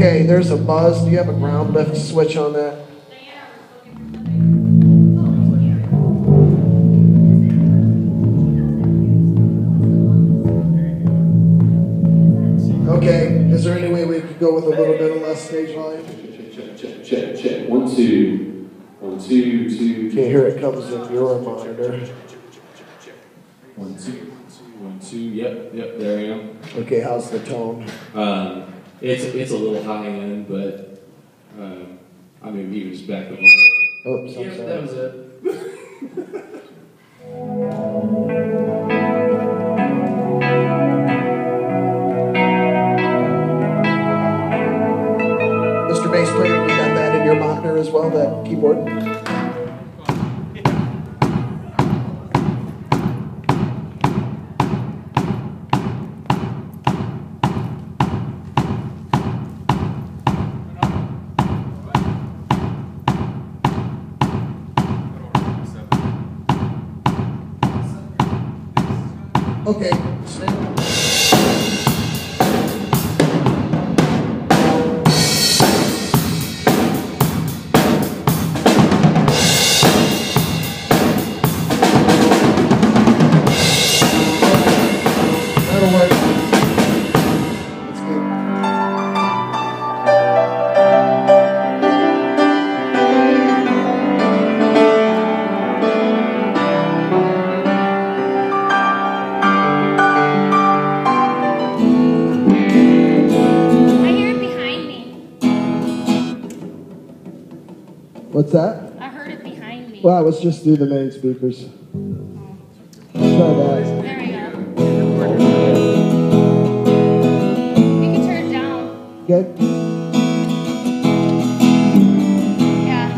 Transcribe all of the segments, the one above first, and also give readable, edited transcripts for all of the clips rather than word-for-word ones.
Okay, there's a buzz. Do you have a ground lift switch on that? Okay, is there any way we could go with a little bit of less stage volume? Check. 1, 2. 1, 2, 2. Can't hear it comes in your monitor. 1, 2, 1, 2. Yep, there I am. Okay, how's the tone? It's a little high end, but I mean, he was back with Oops, I'm yep, sorry. that was it. Mr. Bass Player, you got that in your monitor as well, that keyboard? Okay. That'll work. That's good. What's that? I heard it behind me. Well, let's just do the main speakers. Try that. There we go. You can turn it down. Good? Yeah.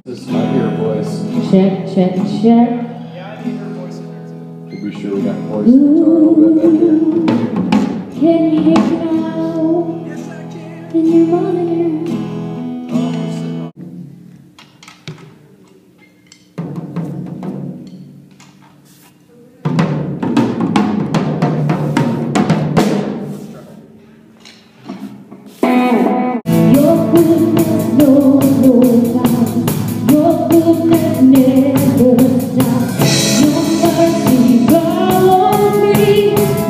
This is my ear voice. Check. Yeah, I need her voice in there too. Should be sure we got voice and guitar a little bit back here. Can you hear me now? Yes, I can. In your monitor. Your goodness knows no bounds. Your goodness never stops. Your mercy follows me.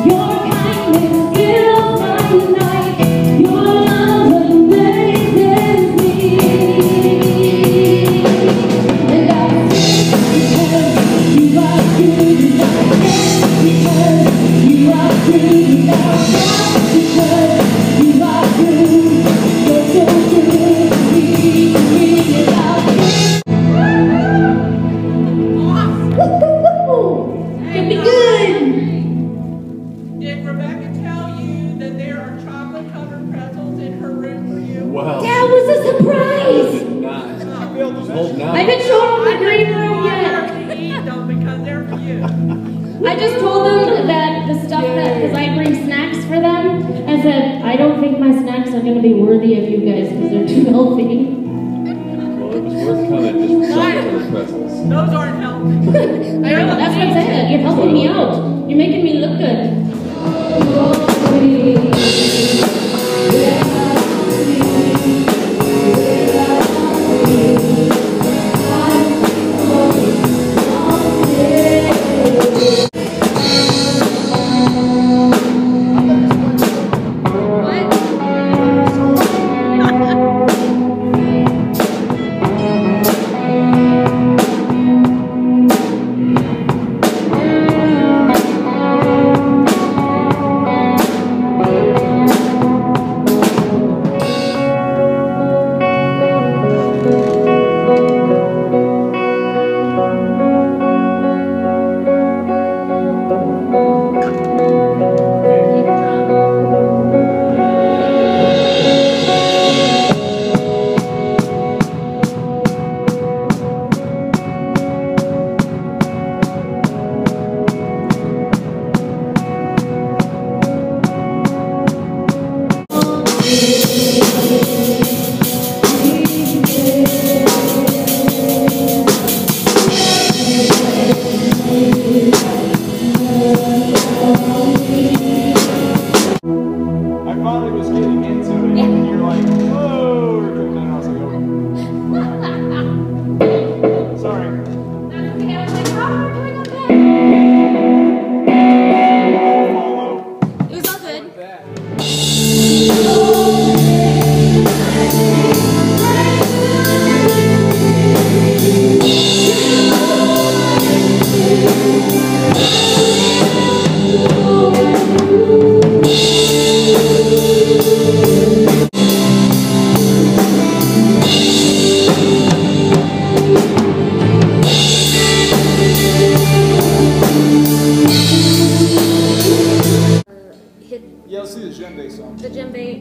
Your kindness fills my night. Your love amazes me. And I sing because you are good. I dance because you are good. I dance because you are good. You're so good to me and I'll It'll be good. Did Rebecca tell you that there are chocolate-covered pretzels in her room for you? Wow. That was a surprise. Nice. I haven't shown them the green room yet. To eat them because they're for you. I just told them that the stuff that, because I bring snacks for them, I said, I don't think my snacks are going to be worthy of you guys because they're too healthy. Well, it was worth coming just for chocolate pretzels. Those aren't healthy. I know, that's what I'm saying. You're helping me out. You're making me look good. Yeah, let's see the djembe song. the djembe.